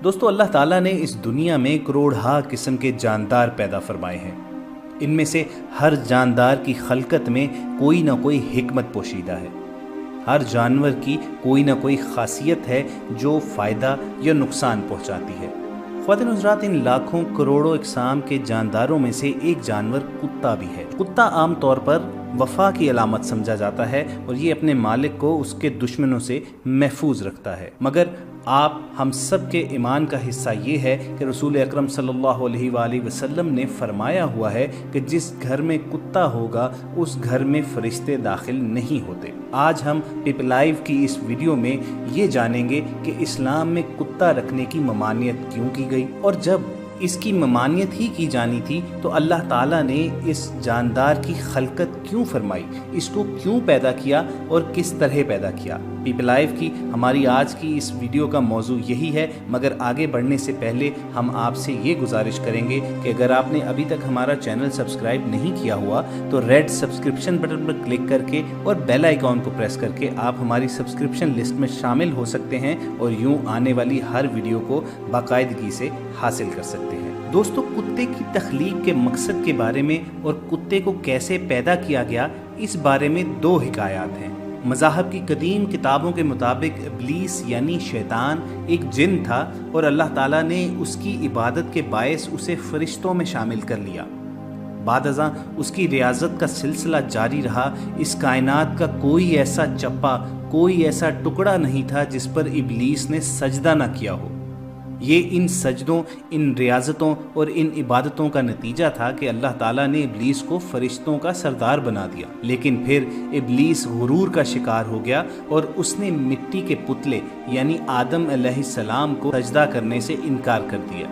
دوستو اللہ تعالیٰ نے اس دنیا میں کروڑہا قسم کے جاندار پیدا فرمائے ہیں۔ ان میں سے ہر جاندار کی خلقت میں کوئی نہ کوئی حکمت پوشیدہ ہے۔ ہر جانور کی کوئی نہ کوئی خاصیت ہے جو فائدہ یا نقصان پہنچاتی ہے۔ خواتین و حضرات، ان لاکھوں کروڑوں اقسام کے جانداروں میں سے ایک جانور کتا بھی ہے۔ کتا عام طور پر وفا کی علامت سمجھا جاتا ہے اور یہ اپنے مالک کو اس کے دشمنوں سے محفوظ رکھتا ہے، مگر آپ ہم سب کے ایمان کا حصہ یہ ہے کہ رسول اکرم صلی اللہ علیہ وآلہ وسلم نے فرمایا ہوا ہے کہ جس گھر میں کتا ہوگا اس گھر میں فرشتے داخل نہیں ہوتے۔ آج ہم پیپل لائیو کی اس ویڈیو میں یہ جانیں گے کہ اسلام میں کتا رکھنے کی ممانعت کیوں کی گئی، اور جب اس کی ممانعت ہی کی جانی تھی تو اللہ تعالیٰ نے اس جاندار کی خلقت کیوں فرمائی، اس کو کیوں پیدا کیا اور کس طرح پیدا کیا۔ پیپل لائیو کی ہماری آج کی اس ویڈیو کا موضوع یہی ہے، مگر آگے بڑھنے سے پہلے ہم آپ سے یہ گزارش کریں گے کہ اگر آپ نے ابھی تک ہمارا چینل سبسکرائب نہیں کیا ہوا تو ریڈ سبسکرپشن بٹن پر کلک کر کے اور بیل آئیکن کو پریس کر کے آپ ہماری سبسکرپشن لسٹ میں شامل ہو سکتے ہیں اور یوں آنے والی ہر ویڈیو کو باقاعدگی سے حاصل کر سکتے ہیں۔ دوستو، کتے کی تخلیق کے مقصد کے بارے میں اور کتے کو کیسے پیدا کیا گیا، اس بارے میں دو حکایات ہیں۔ مذاہب کی قدیم کتابوں کے مطابق ابلیس یعنی شیطان ایک جن تھا اور اللہ تعالیٰ نے اس کی عبادت کے باعث اسے فرشتوں میں شامل کر لیا۔ بعد ازاں اس کی ریاضت کا سلسلہ جاری رہا۔ اس کائنات کا کوئی ایسا چپا، کوئی ایسا ٹکڑا نہیں تھا جس پر ابلیس نے سجدہ نہ کیا ہو۔ یہ ان سجدوں، ان ریاضتوں اور ان عبادتوں کا نتیجہ تھا کہ اللہ تعالیٰ نے ابلیس کو فرشتوں کا سردار بنا دیا، لیکن پھر ابلیس غرور کا شکار ہو گیا اور اس نے مٹی کے پتلے یعنی آدم علیہ السلام کو سجدہ کرنے سے انکار کر دیا۔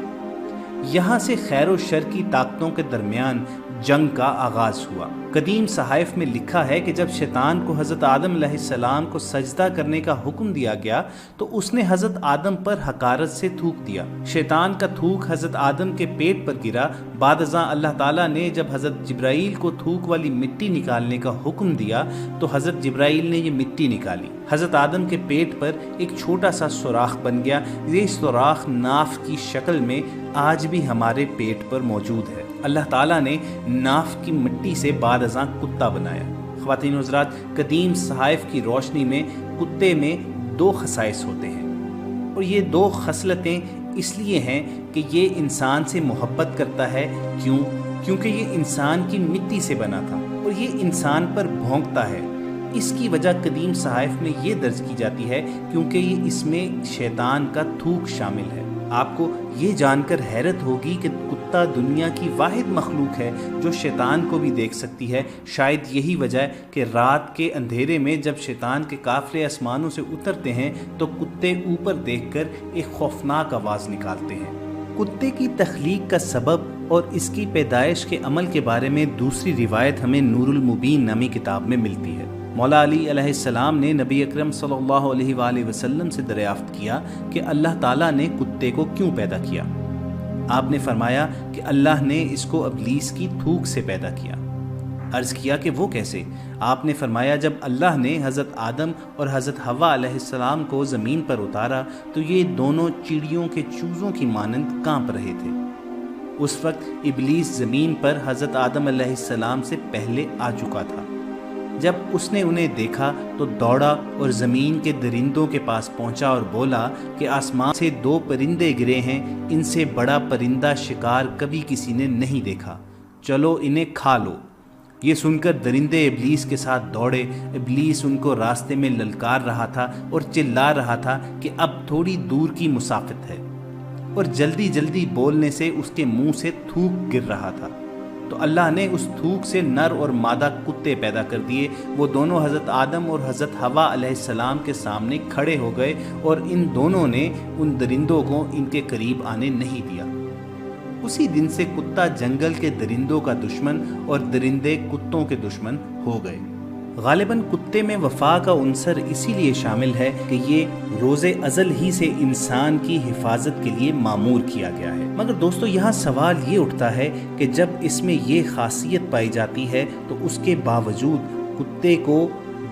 یہاں سے خیر و شر کی طاقتوں کے درمیان جنگ کا آغاز ہوا۔ قدیم صحائف میں لکھا ہے کہ جب شیطان کو حضرت آدم علیہ السلام کو سجدہ کرنے کا حکم دیا گیا تو اس نے حضرت آدم پر حقارت سے تھوک دیا۔ شیطان کا تھوک حضرت آدم کے پیٹ پر گرا۔ بعد ازاں اللہ تعالیٰ نے جب حضرت جبرائیل کو تھوک والی مٹی نکالنے کا حکم دیا تو حضرت جبرائیل نے یہ مٹی نکالی۔ حضرت آدم کے پیٹ پر ایک چھوٹا سا سوراخ بن گیا۔ یہ سوراخ ناف کی شکل میں آج بھی ہمارے پیٹ پر موجود ہے۔ اللہ تعالیٰ نے ناف کی مٹی سے بعد ازاں کتا بنایا۔ خواتین و حضرات، قدیم صحائف کی روشنی میں کتے میں دو خصائص ہوتے ہیں، اور یہ دو خصلتیں اس لیے ہیں کہ یہ انسان سے محبت کرتا ہے۔ کیونکہ یہ انسان کی مٹی سے بنا تھا اور یہ انسان پر بھونکتا ہے۔ اس کی وجہ قدیم صحائف میں یہ درج کی جاتی ہے کیونکہ یہ اس میں شیطان کا تھوک شامل ہے۔ آپ کو یہ جان کر حیرت ہوگی کہ کتا دنیا کی واحد مخلوق ہے جو شیطان کو بھی دیکھ سکتی ہے۔ شاید یہی وجہ ہے کہ رات کے اندھیرے میں جب شیطان کے قافلے آسمانوں سے اترتے ہیں تو کتے اوپر دیکھ کر ایک خوفناک آواز نکالتے ہیں۔ کتے کی تخلیق کا سبب اور اس کی پیدائش کے عمل کے بارے میں دوسری روایت ہمیں نور المبین نامی کتاب میں ملتی ہے۔ مولا علی علیہ السلام نے نبی اکرم صلی اللہ علیہ وآلہ وسلم سے دریافت کیا کہ اللہ تعالیٰ نے کتے کو کیوں پیدا کیا۔ آپ نے فرمایا کہ اللہ نے اس کو ابلیس کی تھوک سے پیدا کیا۔ عرض کیا کہ وہ کیسے؟ آپ نے فرمایا جب اللہ نے حضرت آدم اور حضرت حوا علیہ السلام کو زمین پر اتارا تو یہ دونوں چڑیوں کے چوزوں کی مانند کانپ رہے تھے۔ اس وقت ابلیس زمین پر حضرت آدم علیہ السلام سے پہلے آ چکا تھا۔ جب اس نے انہیں دیکھا تو دوڑا اور زمین کے درندوں کے پاس پہنچا اور بولا کہ آسمان سے دو پرندے گرے ہیں، ان سے بڑا پرندہ شکار کبھی کسی نے نہیں دیکھا، چلو انہیں کھا لو۔ یہ سن کر درندے ابلیس کے ساتھ دوڑے۔ ابلیس ان کو راستے میں للکار رہا تھا اور چلا رہا تھا کہ اب تھوڑی دور کی مسافت ہے، اور جلدی جلدی بولنے سے اس کے منہ سے تھوک گر رہا تھا۔ تو اللہ نے اس تھوک سے نر اور مادہ کتے پیدا کر دیے۔ وہ دونوں حضرت آدم اور حضرت حوا علیہ السلام کے سامنے کھڑے ہو گئے اور ان دونوں نے ان درندوں کو ان کے قریب آنے نہیں دیا۔ اسی دن سے کتا جنگل کے درندوں کا دشمن اور درندے کتوں کے دشمن ہو گئے۔ غالباً کتے میں وفا کا عنصر اسی لیے شامل ہے کہ یہ روز ازل ہی سے انسان کی حفاظت کے لیے معمور کیا گیا ہے۔ مگر دوستو، یہاں سوال یہ اٹھتا ہے کہ جب اس میں یہ خاصیت پائی جاتی ہے تو اس کے باوجود کتے کو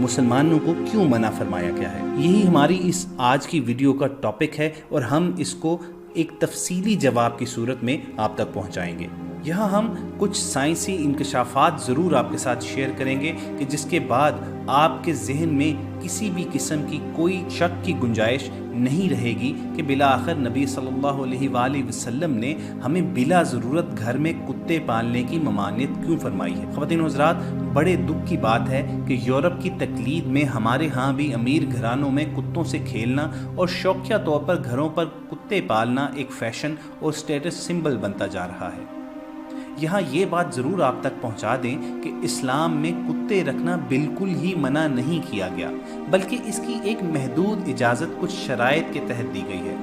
مسلمانوں کو کیوں منع فرمایا گیا ہے؟ یہی ہماری اس آج کی ویڈیو کا ٹاپک ہے اور ہم اس کو ایک تفصیلی جواب کی صورت میں آپ تک پہنچائیں گے۔ یہاں ہم کچھ سائنسی انکشافات ضرور آپ کے ساتھ شیئر کریں گے کہ جس کے بعد آپ کے ذہن میں کسی بھی قسم کی کوئی شک کی گنجائش نہیں رہے گی کہ بالآخر نبی صلی اللہ علیہ وآلہ وسلم نے ہمیں بلا ضرورت گھر میں کتے پالنے کی ممانعت کیوں فرمائی ہے۔ خواتین و حضرات، بڑے دکھ کی بات ہے کہ یورپ کی تقلید میں ہمارے ہاں بھی امیر گھرانوں میں کتوں سے کھیلنا اور شوقیہ طور پر گھروں پر کتے پالنا ایک فیشن اور سٹیٹس سمبل بنتا جا رہا ہے۔ یہاں یہ بات ضرور آپ تک پہنچا دیں کہ اسلام میں کتے رکھنا بالکل ہی منع نہیں کیا گیا، بلکہ اس کی ایک محدود اجازت کچھ شرائط کے تحت دی گئی ہے۔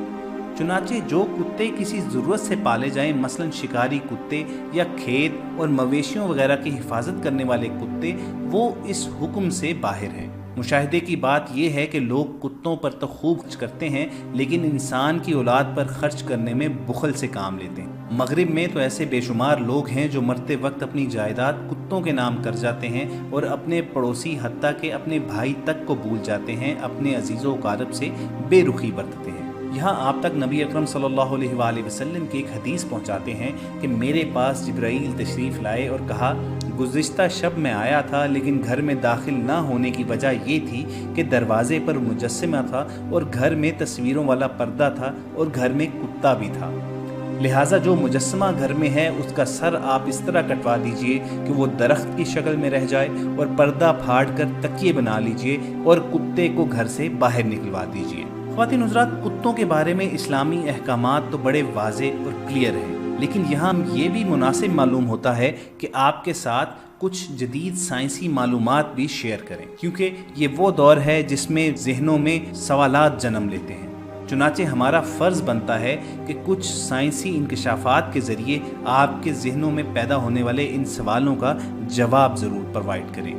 چنانچہ جو کتے کسی ضرورت سے پالے جائیں، مثلا شکاری کتے یا کھیت اور مویشیوں وغیرہ کی حفاظت کرنے والے کتے، وہ اس حکم سے باہر ہیں۔ مشاہدے کی بات یہ ہے کہ لوگ کتوں پر تو خوب خرچ کرتے ہیں، لیکن انسان کی اولاد پر خرچ کرنے میں بخل سے کام لیتے ہیں۔ مغرب میں تو ایسے بے شمار لوگ ہیں جو مرتے وقت اپنی جائیداد کتوں کے نام کر جاتے ہیں اور اپنے پڑوسی حتیٰ کہ اپنے بھائی تک کو بھول جاتے ہیں، اپنے عزیز و اقارب سے بے رخی برتتے ہیں۔ یہاں آپ تک نبی اکرم صلی اللہ علیہ وآلہ وسلم کی ایک حدیث پہنچاتے ہیں کہ میرے پاس جبرائیل تشریف لائے اور کہا، گزشتہ شب میں آیا تھا لیکن گھر میں داخل نہ ہونے کی وجہ یہ تھی کہ دروازے پر مجسمہ تھا اور گھر میں تصویروں والا پردہ تھا اور گھر میں کتا بھی تھا، لہٰذا جو مجسمہ گھر میں ہے اس کا سر آپ اس طرح کٹوا دیجئے کہ وہ درخت کی شکل میں رہ جائے اور پردہ پھاڑ کر تکیے بنا لیجئے اور کتے کو گھر سے باہر نکلوا دیجئے۔ خواتین حضرات، کتوں کے بارے میں اسلامی احکامات تو بڑے واضح اور کلیئر ہیں، لیکن یہاں یہ بھی مناسب معلوم ہوتا ہے کہ آپ کے ساتھ کچھ جدید سائنسی معلومات بھی شیئر کریں، کیونکہ یہ وہ دور ہے جس میں ذہنوں میں سوالات جنم لیتے ہیں۔ چنانچہ ہمارا فرض بنتا ہے کہ کچھ سائنسی انکشافات کے ذریعے آپ کے ذہنوں میں پیدا ہونے والے ان سوالوں کا جواب ضرور پرووائڈ کریں،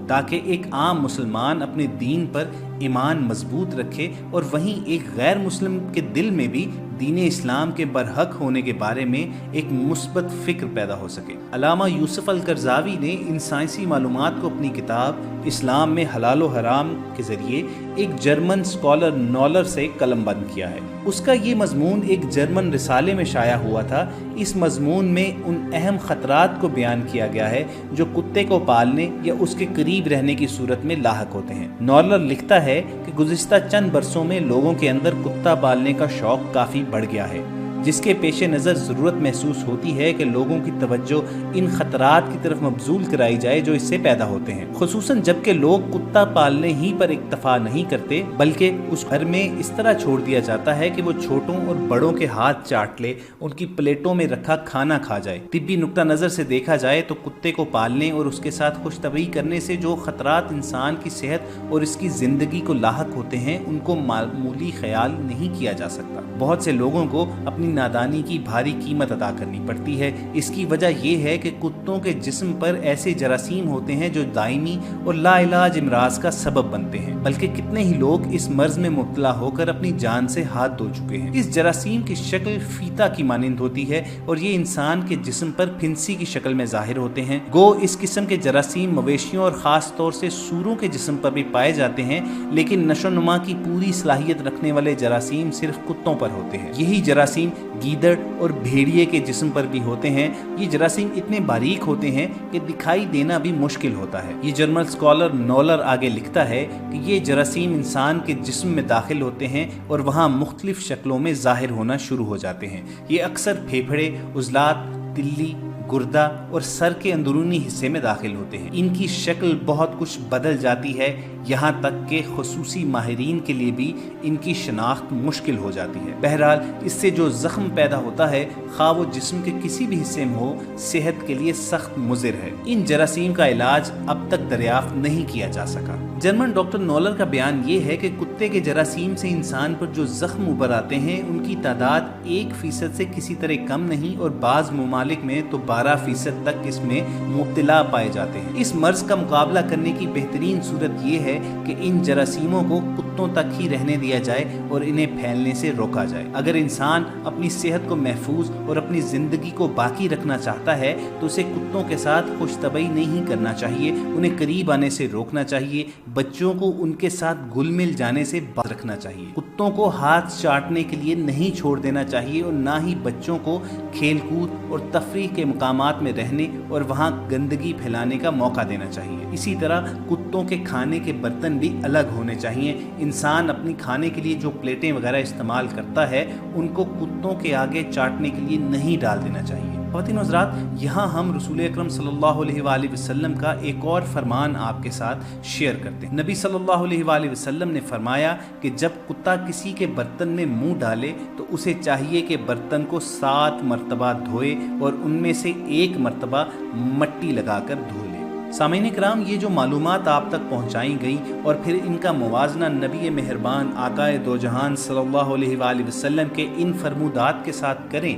تاکہ ایک عام مسلمان اپنے دین پر ایمان مضبوط رکھے اور وہیں ایک غیر مسلم کے دل میں بھی دین اسلام کے برحق ہونے کے بارے میں ایک مثبت فکر پیدا ہو سکے۔ علامہ یوسف القرضاوی نے ان سائنسی معلومات کو اپنی کتاب اسلام میں حلال و حرام کے ذریعے ایک جرمن اسکالر نولر سے قلم بند کیا ہے۔ اس کا یہ مضمون ایک جرمن رسالے میں شائع ہوا تھا۔ اس مضمون میں ان اہم خطرات کو بیان کیا گیا ہے جو کتے کو پالنے یا اس کے قریب رہنے کی صورت میں لاحق ہوتے ہیں۔ نولر لکھتا ہے کہ گزشتہ چند برسوں میں لوگوں کے اندر کتا پالنے کا شوق کافی بڑھ گیا ہے، جس کے پیش نظر ضرورت محسوس ہوتی ہے کہ لوگوں کی توجہ ان خطرات کی طرف مبذول کرائی جائے جو اس سے پیدا ہوتے ہیں، خصوصاً جبکہ لوگ کتا پالنے ہی پر اکتفا نہیں کرتے بلکہ اس گھر میں اس طرح چھوڑ دیا جاتا ہے کہ وہ چھوٹوں اور بڑوں کے ہاتھ چاٹ لے، ان کی پلیٹوں میں رکھا کھانا کھا جائے۔ طبی نقطہ نظر سے دیکھا جائے تو کتے کو پالنے اور اس کے ساتھ خوش طبعی کرنے سے جو خطرات انسان کی صحت اور اس کی زندگی کو لاحق ہوتے ہیں ان کو معمولی خیال نہیں کیا جا سکتا۔ بہت سے لوگوں کو اپنی نادانی کی بھاری قیمت ادا کرنی پڑتی ہے۔ اس کی وجہ یہ ہے کہ کتوں کے جسم پر ایسے جراثیم ہوتے ہیں جو دائمی اور لا علاج امراض کا سبب بنتے ہیں، بلکہ کتنے ہی لوگ اس مرض میں مبتلا ہو کر اپنی جان سے ہاتھ دھو چکے ہیں۔ اس جراثیم کی شکل فیتا کی مانند ہوتی ہے اور یہ انسان کے جسم پر پھنسی کی شکل میں ظاہر ہوتے ہیں۔ گو اس قسم کے جراثیم مویشیوں اور خاص طور سے سوروں کے جسم پر بھی پائے جاتے ہیں، لیکن نشو و نما کی پوری صلاحیت رکھنے والے جراثیم صرف کتوں پر ہوتے ہیں۔ یہی جراثیم گیدڑ اور بھیڑیے کے جسم پر بھی ہوتے ہیں۔ یہ جراثیم اتنے باریک ہوتے ہیں کہ دکھائی دینا بھی مشکل ہوتا ہے۔ یہ جرمن اسکالر نولر آگے لکھتا ہے کہ یہ جراثیم انسان کے جسم میں داخل ہوتے ہیں اور وہاں مختلف شکلوں میں ظاہر ہونا شروع ہو جاتے ہیں۔ یہ اکثر پھیپھڑے، عضلات، تلی، گردہ اور سر کے اندرونی حصے میں داخل ہوتے ہیں۔ ان کی شکل بہت کچھ بدل جاتی ہے، یہاں تک کہ خصوصی ماہرین کے لیے بھی ان کی شناخت مشکل ہو جاتی ہے۔ بہرحال اس سے جو زخم پیدا ہوتا ہے، خواہ وہ جسم کے کسی بھی حصے میں ہو، صحت کے لیے سخت مضر ہے۔ ان جراثیم کا علاج اب تک دریافت نہیں کیا جا سکا۔ جرمن ڈاکٹر نولر کا بیان یہ ہے کہ کتے کے جراثیم سے انسان پر جو زخم ابھر آتے ہیں ان کی تعداد 1% سے کسی طرح کم نہیں، اور بعض ممالک میں تو 12% تک اس میں مبتلا پائے جاتے ہیں۔ اس مرض کا مقابلہ کرنے کی بہترین صورت یہ ہے کہ ان جراثیموں کو کتوں تک ہی رہنے دیا جائے اور انہیں پھیلنے سے روکا جائے۔ اگر انسان اپنی صحت کو محفوظ اور اپنی زندگی کو باقی رکھنا چاہتا ہے تو اسے کتوں کے ساتھ خوش طبعی نہیں کرنا چاہیے، انہیں قریب آنے سے روکنا چاہیے، بچوں کو ان کے ساتھ گل مل جانے سے باز رکھنا چاہیے، کتوں کو ہاتھ چاٹنے کے لیے نہیں چھوڑ دینا چاہیے اور نہ ہی بچوں کو کھیل کود اور تفریح کے مقامات میں رہنے اور وہاں گندگی پھیلانے کا موقع دینا چاہیے۔ اسی طرح کتوں کے کھانے کے برتن بھی الگ ہونے چاہیے۔ انسان اپنی کھانے کے لیے جو پلیٹیں وغیرہ استعمال کرتا ہے ان کو کتوں کے آگے چاٹنے کے لیے نہیں ڈال دینا چاہیے۔ خواتین و حضرات، یہاں ہم رسول اکرم صلی اللہ علیہ وآلہ وسلم کا ایک اور فرمان آپ کے ساتھ شیئر کرتے ہیں۔ نبی صلی اللہ علیہ وآلہ وسلم نے فرمایا کہ جب کتا کسی کے برتن میں منہ ڈالے تو اسے چاہیے کہ برتن کو 7 مرتبہ دھوئے اور ان میں سے 1 مرتبہ مٹی لگا کر دھو لے۔ سامعین کرام، یہ جو معلومات آپ تک پہنچائی گئیں اور پھر ان کا موازنہ نبی مہربان آقا دو جہان صلی اللہ علیہ وآلہ وسلم کے ان فرمودات کے ساتھ کریں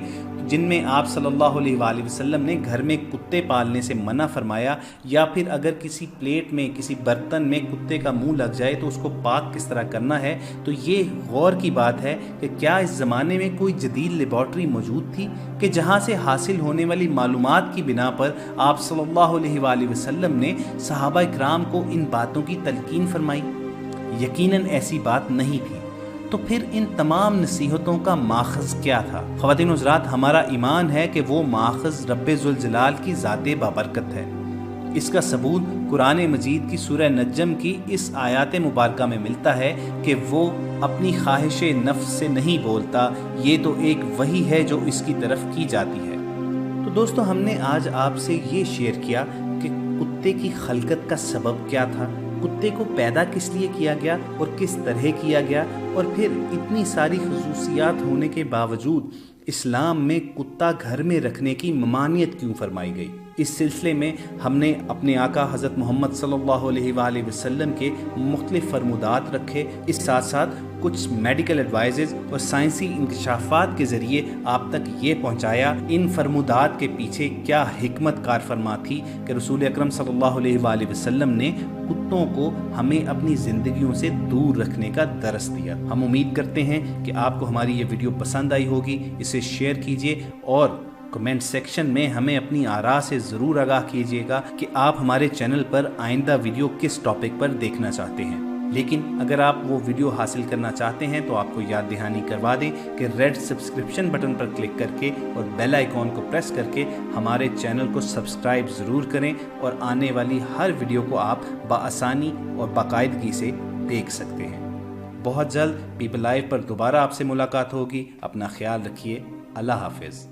جن میں آپ صلی اللہ علیہ وآلہ وسلم نے گھر میں کتے پالنے سے منع فرمایا، یا پھر اگر کسی پلیٹ میں کسی برتن میں کتے کا منہ لگ جائے تو اس کو پاک کس طرح کرنا ہے، تو یہ غور کی بات ہے کہ کیا اس زمانے میں کوئی جدید لیبارٹری موجود تھی کہ جہاں سے حاصل ہونے والی معلومات کی بنا پر آپ صلی اللہ علیہ وآلہ وسلم نے صحابہ اکرام کو ان باتوں کی تلقین فرمائی؟ یقیناً ایسی بات نہیں تھی۔ تو پھر ان تمام نصیحتوں کا ماخذ کیا تھا؟ خواتین و حضرات، ہمارا ایمان ہے کہ وہ ماخذ رب ذوالجلال کی ذات بابرکت ہے۔ اس کا ثبوت قرآن مجید کی سورہ نجم کی اس آیات مبارکہ میں ملتا ہے کہ وہ اپنی خواہش نفس سے نہیں بولتا، یہ تو ایک وحی ہے جو اس کی طرف کی جاتی ہے۔ تو دوستو، ہم نے آج آپ سے یہ شیئر کیا کہ کتے کی خلقت کا سبب کیا تھا، کتے کو پیدا کس لیے کیا گیا اور کس طرح کیا گیا، اور پھر اتنی ساری خصوصیات ہونے کے باوجود اسلام میں کتا گھر میں رکھنے کی ممانعت کیوں فرمائی گئی۔ اس سلسلے میں ہم نے اپنے آقا حضرت محمد صلی اللہ علیہ وآلہ وسلم کے مختلف فرمودات رکھے، اس ساتھ ساتھ کچھ میڈیکل ایڈوائزز اور سائنسی انکشافات کے ذریعے آپ تک یہ پہنچایا ان فرمودات کے پیچھے کیا حکمت کار فرما تھی کہ رسول اکرم صلی اللہ علیہ وآلہ وسلم نے کتوں کو ہمیں اپنی زندگیوں سے دور رکھنے کا درس دیا۔ ہم امید کرتے ہیں کہ آپ کو ہماری یہ ویڈیو پسند آئی ہوگی، اسے شیئر کیجیے اور کمنٹ سیکشن میں ہمیں اپنی آراء سے ضرور آگاہ کیجیے گا کہ آپ ہمارے چینل پر آئندہ ویڈیو کس ٹاپک پر دیکھنا چاہتے ہیں۔ لیکن اگر آپ وہ ویڈیو حاصل کرنا چاہتے ہیں تو آپ کو یاد دہانی کروا دیں کہ ریڈ سبسکرپشن بٹن پر کلک کر کے اور بیل آئیکن کو پریس کر کے ہمارے چینل کو سبسکرائب ضرور کریں اور آنے والی ہر ویڈیو کو آپ بآسانی اور باقاعدگی سے دیکھ سکتے ہیں۔ بہت جلد پیپل لائیو پر دوبارہ آپ سے ملاقات ہوگی۔ اپنا خیال رکھیے۔ اللہ حافظ۔